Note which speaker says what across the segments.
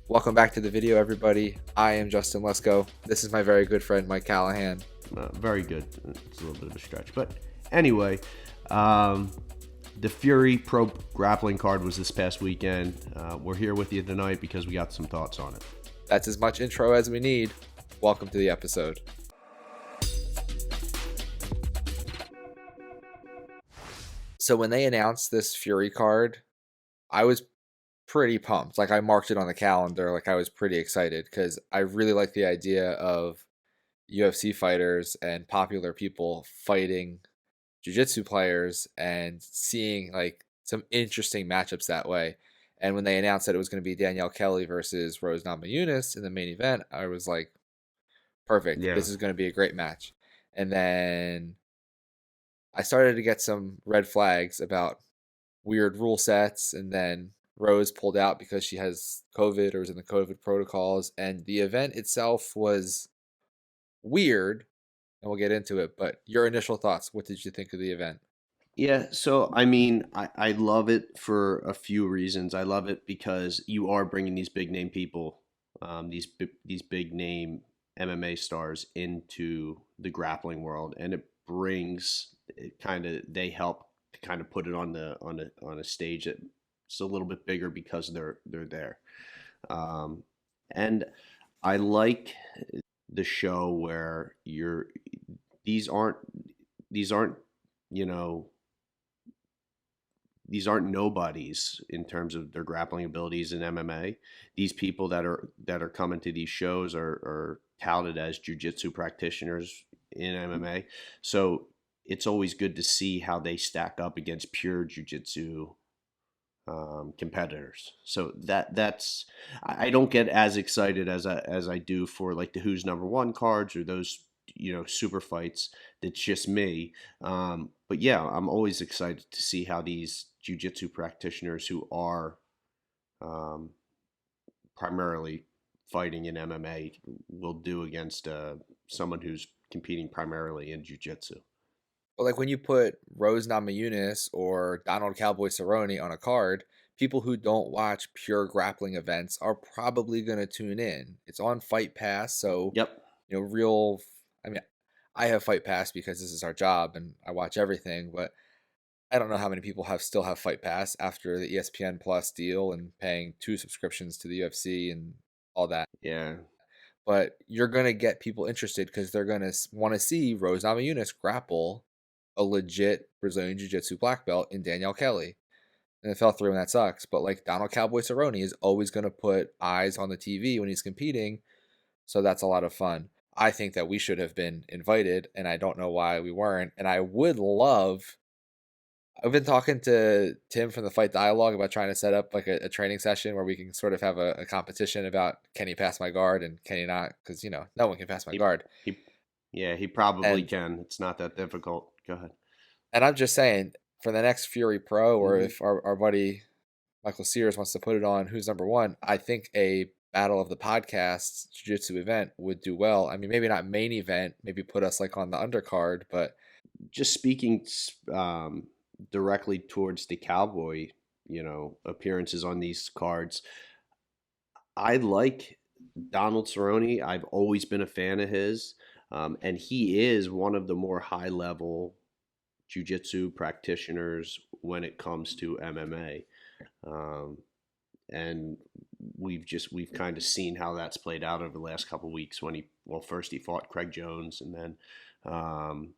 Speaker 1: Welcome back to the video, everybody. I am Justin Lesko. This is my very good friend, Mike Callahan.
Speaker 2: Very good. It's a little bit of a stretch. But anyway, the Fury Pro Grappling card was this past weekend. We're here with you tonight because we got some thoughts on it.
Speaker 1: That's as much intro as we need. Welcome to the episode. So when they announced this Fury card, I was pretty pumped. Like, I marked it on the calendar. Like, I was pretty excited because I really like the idea of UFC fighters and popular people fighting jiu-jitsu players and seeing like some interesting matchups that way. And when they announced that it was going to be Danielle Kelly versus Rose Namajunas in the main event, I was like, perfect.
Speaker 2: Yeah.
Speaker 1: This is going to be a great match. And then I started to get some red flags about weird rule sets, and then Rose pulled out because she has COVID or was in the COVID protocols, and the event itself was weird, and we'll get into it. But your initial thoughts, what did you think of the event?
Speaker 2: Yeah, so I mean, I love it for a few reasons. I love it because you are bringing these big name people, these big name MMA stars into the grappling world, and it brings it kind of they help to kind of put it on a stage that's a little bit bigger because they're there. Um, and I like the show where these aren't these aren't you know these aren't nobodies in terms of their grappling abilities in MMA. These people that are coming to these shows are touted as jujitsu practitioners in MMA. So it's always good to see how they stack up against pure jujitsu competitors. So that's I don't get as excited as I do for like the Who's Number One cards or those super fights. That's just me. But yeah, I'm always excited to see how these jujitsu practitioners who are um, primarily fighting in MMA will do against someone who's competing primarily in jujitsu.
Speaker 1: But like when you put Rose Namajunas or Donald Cowboy Cerrone on a card, people who don't watch pure grappling events are probably going to tune in. It's on Fight Pass, so
Speaker 2: Yep.
Speaker 1: real. I mean, I have Fight Pass because this is our job and I watch everything. But I don't know how many people still have Fight Pass after the ESPN Plus deal and paying 2 subscriptions to the UFC and all that.
Speaker 2: Yeah.
Speaker 1: But you're gonna get people interested because they're gonna want to see Rose Namajunas grapple a legit Brazilian Jiu-Jitsu black belt in Danielle Kelly. And it fell through, and that sucks. But like Donald Cowboy Cerrone is always gonna put eyes on the TV when he's competing, so that's a lot of fun. I think that we should have been invited, and I don't know why we weren't. And I would love. I've been talking to Tim from the Fight Dialogue about trying to set up like a training session where we can sort of have a competition about can he pass my guard and can he not? Because no one can pass my
Speaker 2: He
Speaker 1: guard.
Speaker 2: he yeah, he probably
Speaker 1: And
Speaker 2: can. It's not that difficult. Go ahead.
Speaker 1: I'm just saying for the next Fury Pro, or
Speaker 2: Hmm.
Speaker 1: if our buddy Michael Sears wants to put it on who's number one, I think a Battle of the Podcasts Jiu-Jitsu event would do well. I mean, maybe not main event, maybe put us like on the undercard, but
Speaker 2: Just speaking directly towards the cowboy, appearances on these cards, I like Donald Cerrone. I've always been a fan of his, and he is one of the more high level jujitsu practitioners when it comes to MMA. Um, and we've kind of seen how that's played out over the last couple of weeks when first he fought Craig Jones, and um,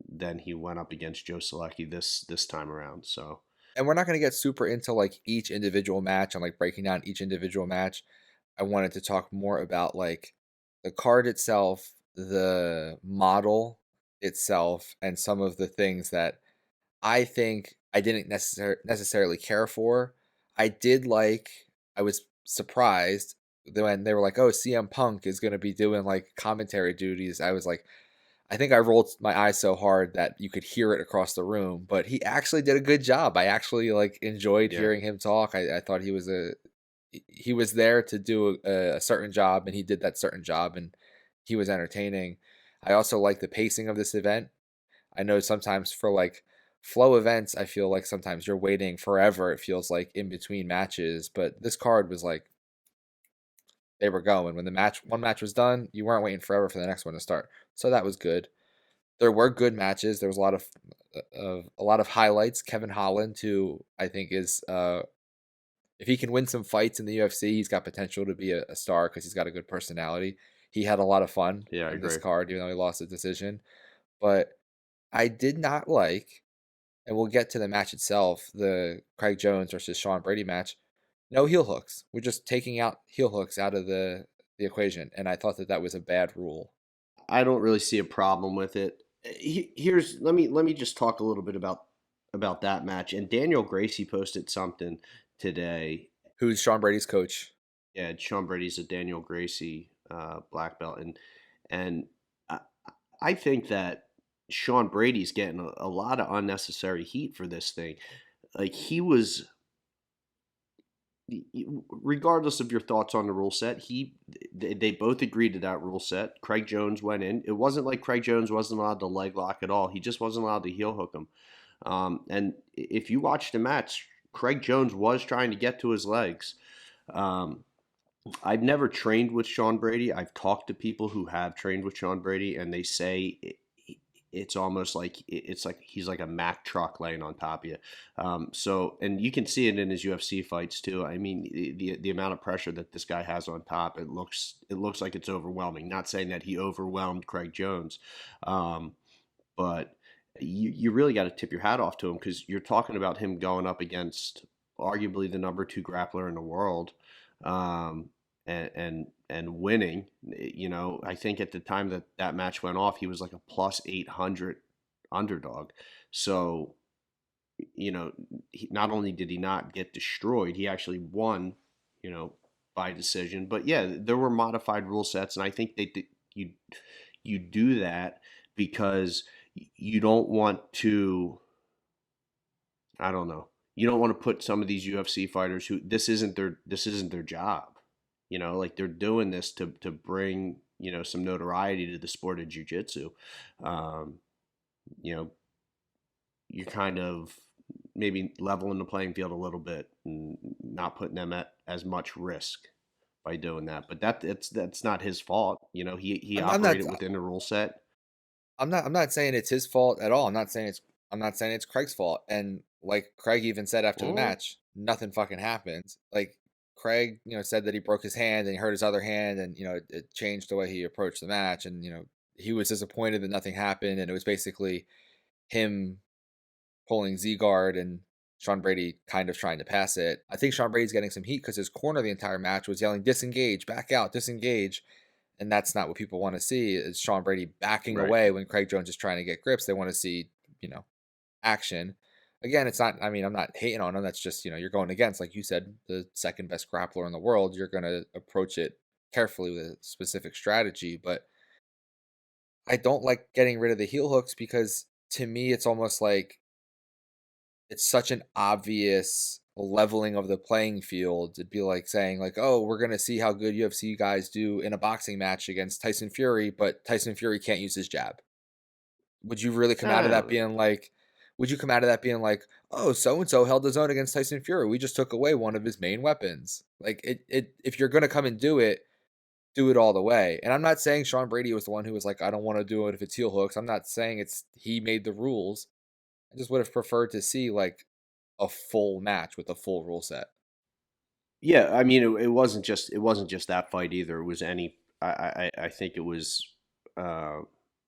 Speaker 2: then he went up against Joe Selecki this time around. So
Speaker 1: and we're not going to get super into like each individual match and like breaking down each individual match. I wanted to talk more about like the card itself, the model itself, and some of the things that I think I didn't necessarily care for. I did like, I was surprised when they were like, oh, CM Punk is going to be doing like commentary duties. I was like, I think I rolled my eyes so hard that you could hear it across the room, but he actually did a good job. I actually like enjoyed
Speaker 2: yeah,
Speaker 1: hearing him talk. I thought he was there to do a certain job, and he did that certain job, and he was entertaining. I also like the pacing of this event. I know sometimes for like flow events, I feel like sometimes you're waiting forever. It feels like in between matches, but this card was like they were going. When one match was done, you weren't waiting forever for the next one to start. So that was good. There were good matches. There was a lot of highlights. Kevin Holland, who I think is if he can win some fights in the UFC, he's got potential to be a star because he's got a good personality. He had a lot of fun
Speaker 2: Yeah, I
Speaker 1: in this
Speaker 2: agree.
Speaker 1: card, even though he lost the decision. But I did not like, and we'll get to the match itself, the Craig Jones versus Sean Brady match. No heel hooks. We're just taking out heel hooks out of the equation, and I thought that that was a bad rule.
Speaker 2: I don't really see a problem with it. Here's let me just talk a little bit about that match. And Daniel Gracie posted something today.
Speaker 1: Who's Sean Brady's coach?
Speaker 2: Yeah, Sean Brady's a Daniel Gracie black belt, and I, I think that Sean Brady's getting a lot of unnecessary heat for this thing. Like he was, regardless of your thoughts on the rule set, they both agreed to that rule set. Craig Jones went in. It wasn't like Craig Jones wasn't allowed to leg lock at all. He just wasn't allowed to heel hook him. And if you watch the match, Craig Jones was trying to get to his legs. Um, I've never trained with Sean Brady. I've talked to people who have trained with Sean Brady, and they say it's almost like it's like he's like a Mack truck laying on top of you. So, and you can see it in his UFC fights too. I mean, the amount of pressure that this guy has on top, it looks like it's overwhelming. Not saying that he overwhelmed Craig Jones, um, but you really got to tip your hat off to him because you're talking about him going up against arguably the number two grappler in the world. Um, and winning. You know, I think at the time that that match went off, he was like a plus 800 underdog. So, you know, not only did he not get destroyed, he actually won, you know, by decision. But yeah, there were modified rule sets, and I think you do that because you don't want to. I don't know. You don't want to put some of these UFC fighters who this isn't their job. You know, like they're doing this to bring, you know, some notoriety to the sport of jujitsu. Um, you know, you're kind of maybe leveling the playing field a little bit and not putting them at as much risk by doing that. But that's not his fault. You know, he
Speaker 1: I'm not
Speaker 2: operated within the rule set.
Speaker 1: I'm not saying it's his fault at all. I'm not saying it's Craig's fault. And like Craig even said after the
Speaker 2: Oh,
Speaker 1: match, nothing fucking happened. Like Craig, said that he broke his hand and he hurt his other hand, and it changed the way he approached the match, and he was disappointed that nothing happened, and it was basically him pulling Z guard and Sean Brady kind of trying to pass it. I think Sean Brady's getting some heat because his corner the entire match was yelling disengage, back out, disengage, and that's not what people want to see. Is Sean Brady backing
Speaker 2: right.
Speaker 1: away when Craig Jones is trying to get grips? They want to see, action. Again, it's not. I mean, I'm not hating on him. That's just you're going against, like you said, the second best grappler in the world. You're going to approach it carefully with a specific strategy. But I don't like getting rid of the heel hooks because to me, it's almost like it's such an obvious leveling of the playing field. It'd be like saying like, "Oh, we're going to see how good UFC guys do in a boxing match against Tyson Fury, but Tyson Fury can't use his jab." Would you really come out of that
Speaker 2: Ah,
Speaker 1: being like would you come out of that being like, "Oh, so and so held his own against Tyson Fury. We just took away one of his main weapons." Like it if you're going to come and do it all the way. And I'm not saying Sean Brady was the one who was like, "I don't want to do it if it's heel hooks." I'm not saying it's he made the rules. I just would have preferred to see like a full match with a full rule set.
Speaker 2: yeah, I mean, it wasn't just that fight either. It was any. I think it was uh,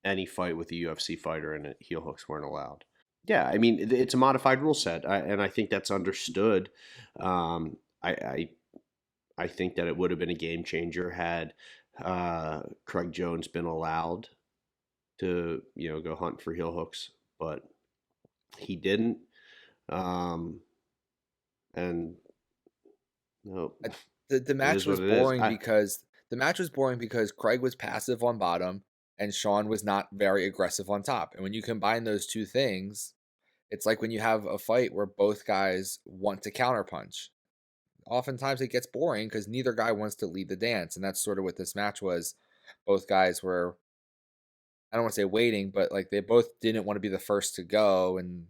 Speaker 2: any fight with a UFC fighter and heel hooks weren't allowed. Yeah, I mean, it's a modified rule set, and I think that's understood. Um, I, I I think that it would have been a game changer had Craig Jones been allowed to go hunt for heel hooks, but he didn't. Um, and no,
Speaker 1: I, the
Speaker 2: it
Speaker 1: match
Speaker 2: is what
Speaker 1: was
Speaker 2: it is.
Speaker 1: boring because Craig was passive on bottom and Sean was not very aggressive on top. And when you combine those two things, it's like when you have a fight where both guys want to counterpunch. Oftentimes it gets boring because neither guy wants to lead the dance, and that's sort of what this match was. Both guys were, I don't want to say waiting, but like they both didn't want to be the first to go, and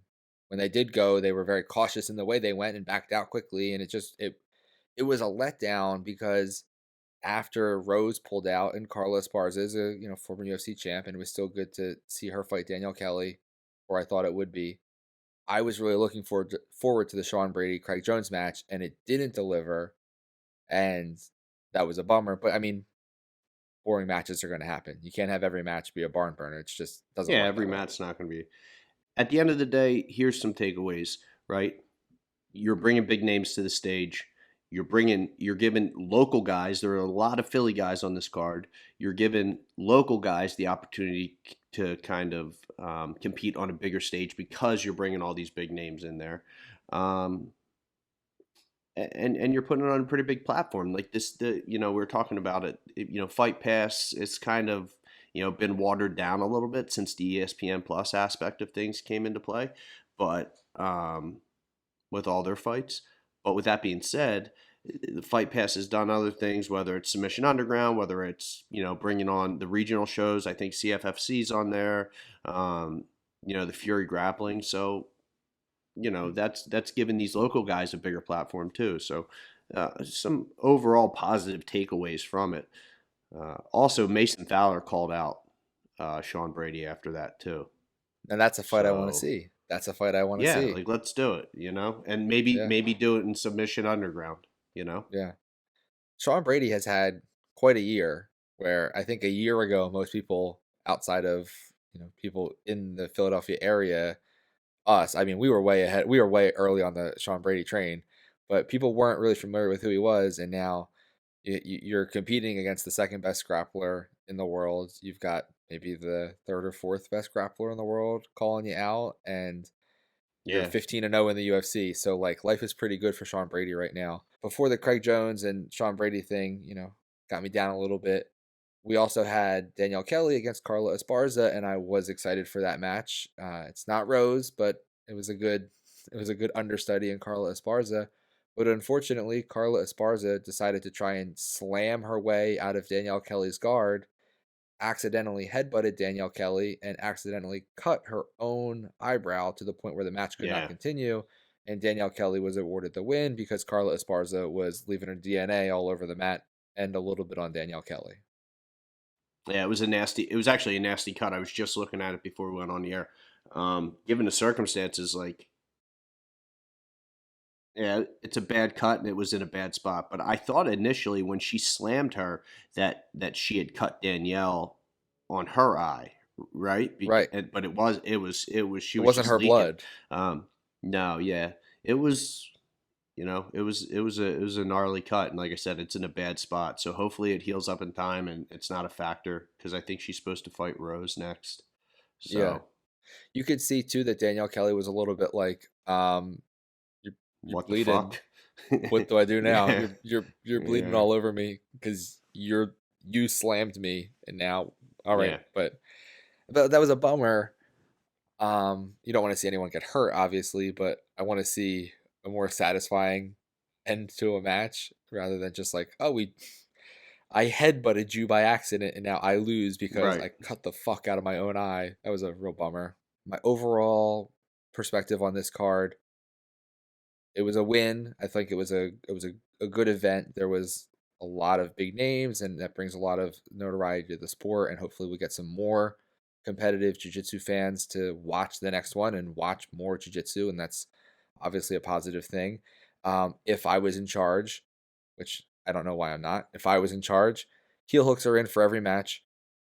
Speaker 1: when they did go, they were very cautious in the way they went and backed out quickly, and it was a letdown because after Rose pulled out and Carla Esparza is a former UFC champ, and it was still good to see her fight Danielle Kelly, or I thought it would be. I was really looking forward to the Sean Brady Craig Jones match, and it didn't deliver, and that was a bummer. But I mean, boring matches are going to happen. You can't have every match be a barn burner. It just doesn't
Speaker 2: Yeah,
Speaker 1: work
Speaker 2: every
Speaker 1: that way.
Speaker 2: match's not going to be. At the end of the day, here's some takeaways, right? You're bringing big names to the stage. You're giving local guys. There are a lot of Philly guys on this card. You're giving local guys the opportunity to kind of compete on a bigger stage because you're bringing all these big names in there, and you're putting it on a pretty big platform like this. We're talking about it. Fight Pass. It's kind of been watered down a little bit since the ESPN Plus aspect of things came into play, but with all their fights. But with that being said, the Fight Pass has done other things, whether it's Submission Underground, whether it's bringing on the regional shows. I think CFFC's on there. The Fury Grappling. So that's given these local guys a bigger platform too. So some overall positive takeaways from it. Also, Mason Fowler called out Sean Brady after that too.
Speaker 1: And that's a fight I want to
Speaker 2: So
Speaker 1: see. That's a fight I want to
Speaker 2: yeah,
Speaker 1: see.
Speaker 2: like let's do it, and maybe
Speaker 1: Yeah.
Speaker 2: maybe do it in Submission Underground,
Speaker 1: Yeah. Sean Brady has had quite a year where I think a year ago, most people outside of, people in the Philadelphia area, us, I mean, we were way ahead. We were way early on the Sean Brady train, but people weren't really familiar with who he was. And now you're competing against the second best grappler in the world. You've got maybe the third or fourth best grappler in the world calling you out, and you're
Speaker 2: Yeah,
Speaker 1: 15-0 in the UFC. So like life is pretty good for Sean Brady right now. Before the Craig Jones and Sean Brady thing, got me down a little bit. We also had Danielle Kelly against Carla Esparza, and I was excited for that match. It's not Rose, but it was a good understudy in Carla Esparza. But unfortunately, Carla Esparza decided to try and slam her way out of Danielle Kelly's guard, accidentally headbutted Danielle Kelly, and accidentally cut her own eyebrow to the point where the match could not
Speaker 2: yeah,
Speaker 1: continue. And Danielle Kelly was awarded the win because Carla Esparza was leaving her DNA all over the mat and a little bit on Danielle Kelly.
Speaker 2: yeah. It was actually a nasty cut. I was just looking at it before we went on the air. Given the circumstances, like, yeah, it's a bad cut and it was in a bad spot. But I thought initially when she slammed her that she had cut Danielle on her eye, right?
Speaker 1: Right.
Speaker 2: But she
Speaker 1: It
Speaker 2: was
Speaker 1: wasn't
Speaker 2: just
Speaker 1: her
Speaker 2: leaking.
Speaker 1: blood.
Speaker 2: No, yeah, it was. It was a gnarly cut, and like I said, it's in a bad spot. So hopefully it heals up in time and it's not a factor because I think she's supposed to fight Rose next.
Speaker 1: Yeah.
Speaker 2: So
Speaker 1: You could see too that Danielle Kelly was a little bit like, you're
Speaker 2: what the
Speaker 1: bleeding.
Speaker 2: fuck?
Speaker 1: What do I do now?
Speaker 2: Yeah,
Speaker 1: You're bleeding
Speaker 2: yeah,
Speaker 1: all over me because you slammed me, and now all right.
Speaker 2: yeah.
Speaker 1: But that was a bummer. You don't want to see anyone get hurt, obviously, but I want to see a more satisfying end to a match rather than just like, oh, I headbutted you by accident and now I lose because
Speaker 2: Right.
Speaker 1: I cut the fuck out of my own eye. That was a real bummer. My overall perspective on this card, it was a win. I think it was a good event. There was a lot of big names, and that brings a lot of notoriety to the sport. And hopefully, we get some more competitive jiu-jitsu fans to watch the next one and watch more jiu-jitsu, and that's obviously a positive thing. If I was in charge, which I don't know why I'm not, if I was in charge, heel hooks are in for every match,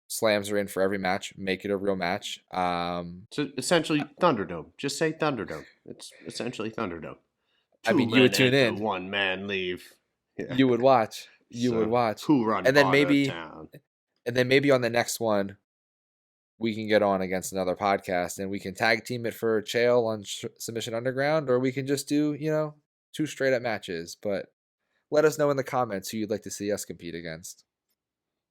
Speaker 1: slams are in for every match. Make it a real match.
Speaker 2: So essentially Thunderdome. Just say Thunderdome. It's essentially Thunderdome.
Speaker 1: I
Speaker 2: Two
Speaker 1: mean, you would
Speaker 2: men
Speaker 1: tune
Speaker 2: enter,
Speaker 1: in.
Speaker 2: one man leave. Yeah.
Speaker 1: You would watch. You would
Speaker 2: So
Speaker 1: watch.
Speaker 2: who run
Speaker 1: And then
Speaker 2: part of
Speaker 1: maybe
Speaker 2: town?
Speaker 1: and then maybe on the next one we can get on against another podcast and we can tag team it for Chael on Submission Underground, or we can just do, two straight up matches. But let us know in the comments who you'd like to see us compete against.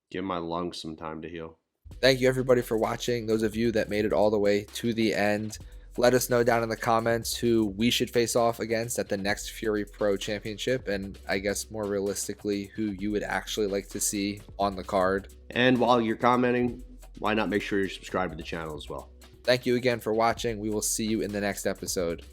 Speaker 2: Give my lungs some time to heal.
Speaker 1: Thank you everybody for watching. Those of you that made it all the way to the end, let us know down in the comments who we should face off against at the next Fury Pro Championship, and I guess more realistically, who you would actually like to see on the card.
Speaker 2: And while you're commenting, why not make sure you're subscribed to the channel as well?
Speaker 1: Thank you again for watching. We will see you in the next episode.